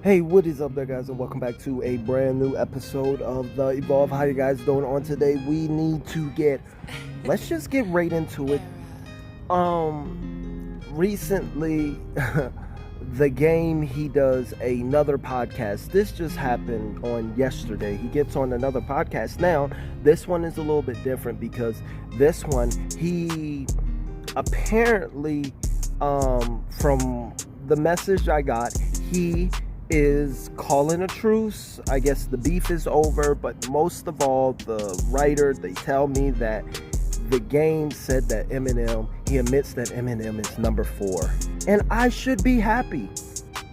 Hey, what is up there, guys, and welcome back to a brand new episode of the Evolve. How you guys doing? On today, we need to let's just get right into it. Recently, the game, he does another podcast. This just happened on yesterday. He gets on another podcast. Now, this one is a little bit different because this one, he apparently, from the message I got, he is calling a truce. I guess the beef is over, but most of all, the writer, they tell me that the game said that Eminem, he admits that Eminem is number 4. And I should be happy.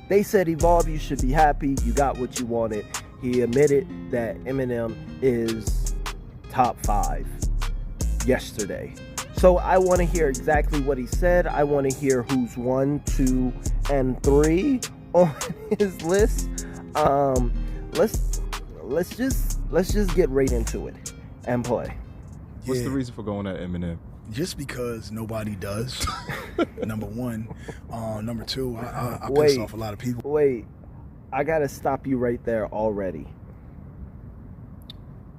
They said, Evolve, you should be happy. You got what you wanted. He admitted that Eminem is top 5 yesterday. So I want to hear exactly what he said. I want to hear who's 1, 2, and 3 on his list. Let's just get right into it and play. What's the reason for going at Eminem? Just because nobody does. Number one. Number two, I piss off a lot of people. Wait, I gotta stop you right there already.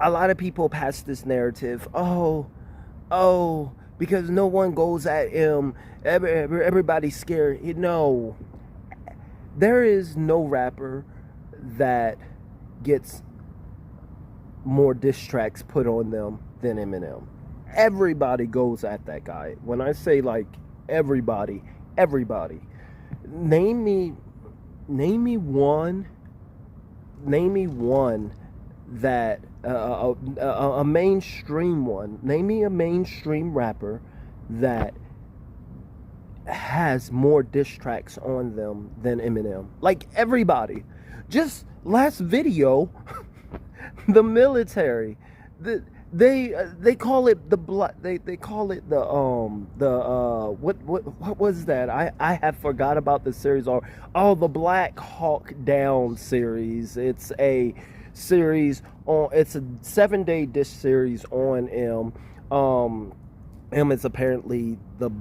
A lot of people pass this narrative. Oh, because no one goes at him. Everybody's scared. No. There is no rapper that gets more diss tracks put on them than Eminem. Everybody goes at that guy. When I say like everybody. Name me one that a mainstream one. Name me a mainstream rapper that has more diss tracks on them than Eminem. Like everybody. Just last video, the military, they call it the blood. They call it the what was that? I have forgot about the series. Oh, the Black Hawk Down series. It's a series on. It's a 7-day diss series on M. M is apparently the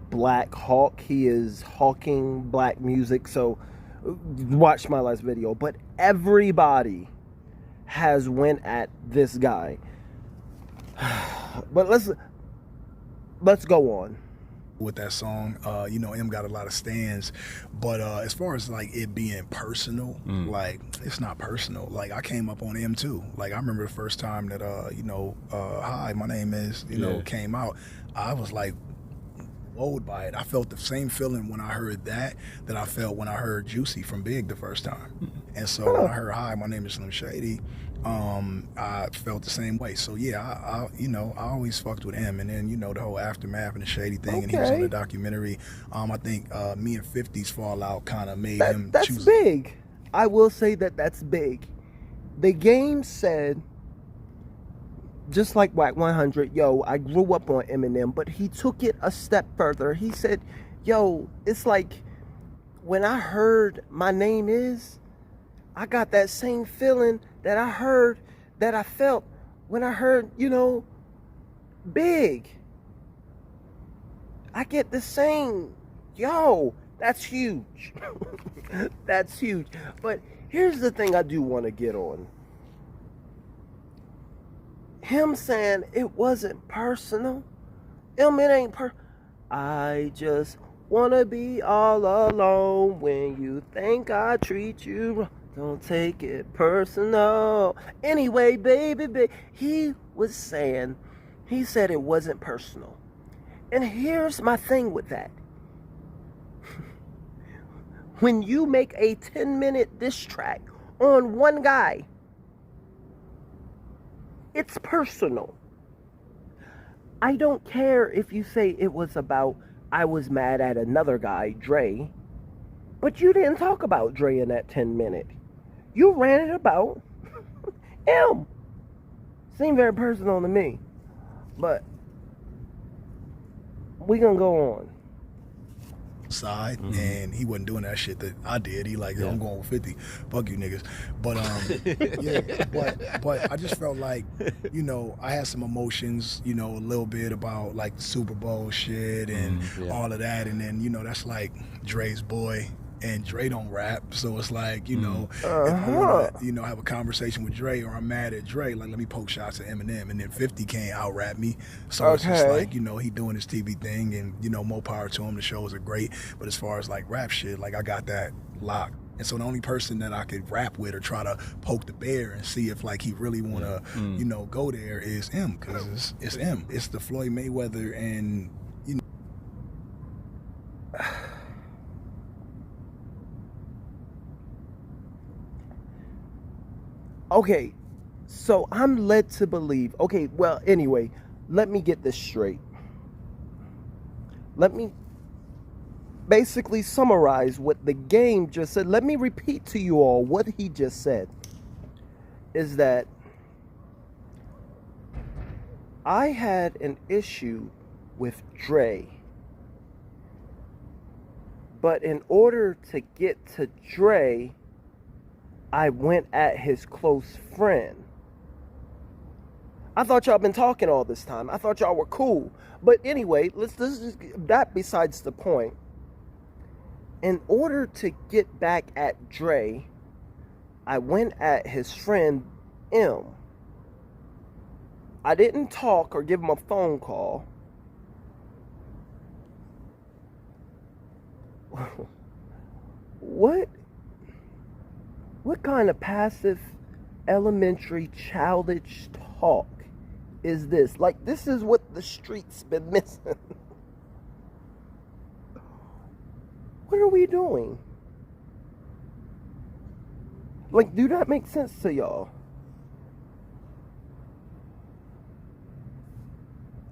Black Hawk. He is hawking black music. So watch my last video. But everybody has went at this guy. But let's go on with that song. M got a lot of stands, but as far as like it being personal, like it's not personal. Like I came up on M too. Like I remember the first time that Hi, My Name Is came out. I was like blowed by it. I felt the same feeling when I heard that I felt when I heard Juicy from Big the first time. And so when I heard Hi, My Name Is Slim Shady, I felt the same way. So yeah, I always fucked with him. And then the whole Aftermath and the Shady thing, and he was on the documentary. I think me and 50's fallout kind of made him choose. That's big. I will say that's big. The game said, just like Wack 100, I grew up on Eminem, but he took it a step further. He said, it's like when I heard My Name Is, I got that same feeling that I felt when I heard, Big. I get the same. That's huge. That's huge. But here's the thing I do want to get on. Him saying it wasn't personal. It ain't I just wanna be all alone when you think I treat you wrong. Don't take it personal. Anyway, baby, he said it wasn't personal. And here's my thing with that. When you make a 10-minute diss track on one guy, it's personal. I don't care if you say it was about, I was mad at another guy, Dre, but you didn't talk about Dre in that 10-minute. You ran it about M. Seemed very personal to me. But we gonna go on. Side, and he wasn't doing that shit that I did. He like, I'm going with 50. Fuck you niggas. But but I just felt like, I had some emotions, a little bit about like the Super Bowl shit and all of that, and then that's like Dre's boy. and Dre don't rap, so it's like, you know, if I want to, you know, have a conversation with Dre, or I'm mad at Dre, like, let me poke shots at Eminem, and then 50 can't out rap me. So it's just like, you know, he doing his TV thing, and, you know, more power to him. The shows are great, but as far as like rap shit, like, I got that locked. And so the only person that I could rap with or try to poke the bear and see if like he really want to, you know, go there is M, because it's M. It's the Floyd Mayweather and, you know. Okay, so I'm led to believe. Okay, well, anyway, let me get this straight. Let me basically summarize what the game just said. Let me repeat to you all what he just said. Is that I had an issue with Dre, but in order to get to Dre, I went at his close friend. I thought y'all been talking all this time. I thought y'all were cool. But anyway, let's just, that besides the point. In order to get back at Dre, I went at his friend M. I didn't talk or give him a phone call. What kind of passive, elementary, childish talk is this? Like, this is what the streets been missing. What are we doing? Like, do that make sense to y'all?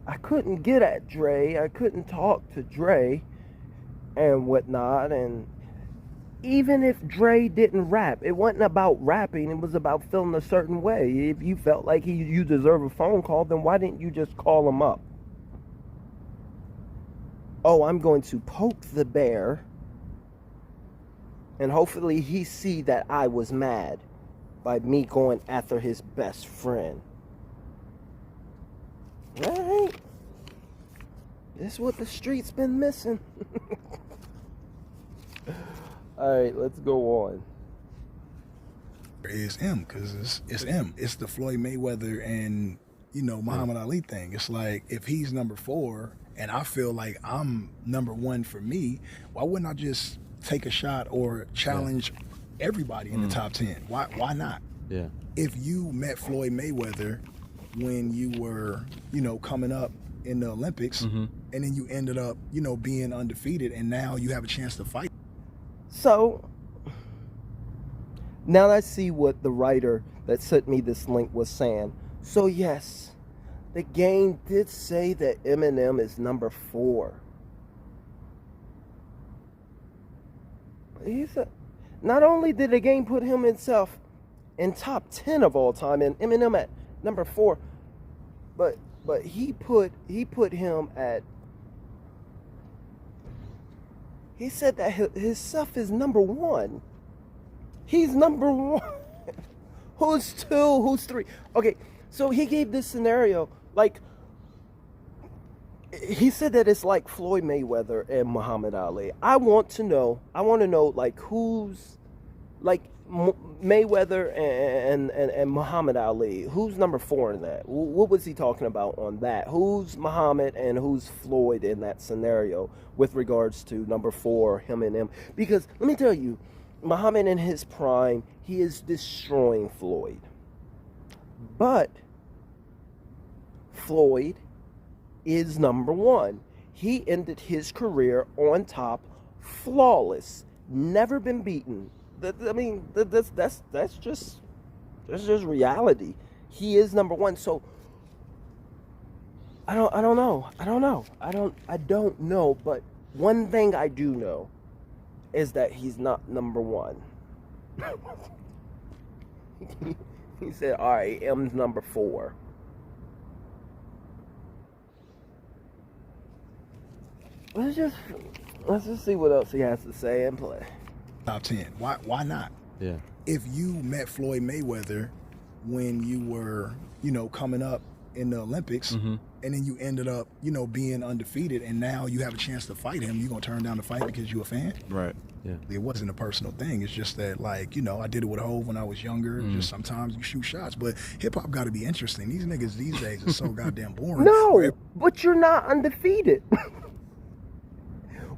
I couldn't get at Dre. I couldn't talk to Dre and whatnot. And even if Dre didn't rap, it wasn't about rapping. It was about feeling a certain way. If you felt like you deserve a phone call, then why didn't you just call him up? Oh, I'm going to poke the bear, and hopefully he see that I was mad by me going after his best friend. Right? This is what the streets been missing. Alright, let's go on. Is M, because it's M. It's the Floyd Mayweather and, you know, Muhammad Ali thing. It's like, if he's number 4 and I feel like I'm number 1 for me, why wouldn't I just take a shot or challenge everybody in the top 10? Why not? Yeah. If you met Floyd Mayweather when you were, you know, coming up in the Olympics, and then you ended up, you know, being undefeated, and now you have a chance to fight. So, now I see what the writer that sent me this link was saying. So yes, the game did say that Eminem is number 4. He said, not only did the game put him himself in top 10 of all time and Eminem at number 4, but he put him at, he said that his stuff is number 1. He's number 1. Who's 2? Who's 3? Okay, so he gave this scenario, like, he said that it's like Floyd Mayweather and Muhammad Ali. I want to know, like, who's, like, Mayweather and Muhammad Ali. Who's number 4 in that? What was he talking about on that? Who's Muhammad and who's Floyd in that scenario with regards to number 4, him and him? Because, let me tell you, Muhammad in his prime, he is destroying Floyd. But Floyd is number 1. He ended his career on top, flawless, never been beaten. I mean, that's just reality. He is number 1. So I don't know. I don't know. But one thing I do know is that he's not number 1. He said, "All right, M's number 4." Let's just see what else he has to say and play. Top 10. Why not? Yeah. If you met Floyd Mayweather when you were, you know, coming up in the Olympics, and then you ended up, you know, being undefeated, and now you have a chance to fight him, you gonna turn down the fight because you a fan? Right. It wasn't a personal thing. It's just that, like, you know, I did it with Hove when I was younger. Just sometimes you shoot shots. But hip-hop got to be interesting. These niggas these days are so goddamn boring. No, but you're not undefeated.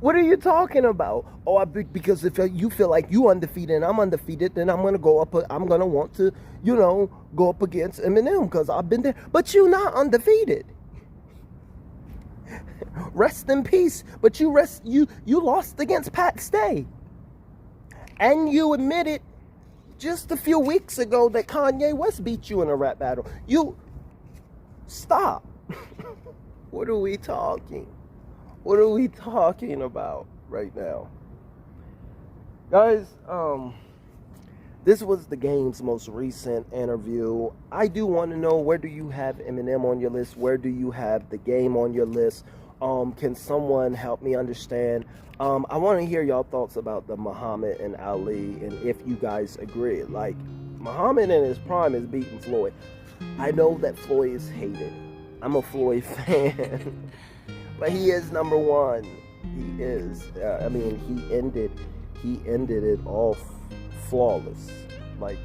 What are you talking about? Oh, because if you feel like you undefeated and I'm undefeated, then I'm gonna want to, you know, go up against Eminem because I've been there. But you're not undefeated. Rest in peace. But you lost against Pat Stay, and you admitted just a few weeks ago that Kanye West beat you in a rap battle. You stop. What are we talking? What are we talking about right now? Guys, this was the game's most recent interview. I do want to know, where do you have Eminem on your list? Where do you have the game on your list? Can someone help me understand? I want to hear y'all thoughts about the Muhammad and Ali, and if you guys agree. Like, Muhammad in his prime is beating Floyd. I know that Floyd is hated. I'm a Floyd fan. But he is number one. He is. I mean, he ended it off flawless. Like,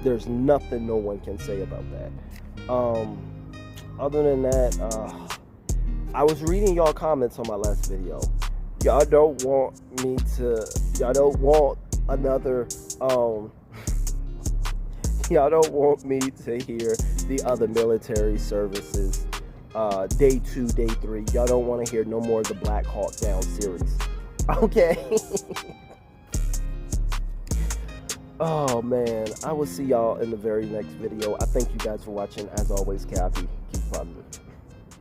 there's nothing no one can say about that. Other than that, I was reading y'all comments on my last video. Y'all don't want another. Y'all don't want me to hear the other military services. Day 2, day 3. Y'all don't want to hear no more of the Black Hawk Down series. Okay. Oh man, I will see y'all in the very next video. I thank you guys for watching. As always, Kathy, keep positive.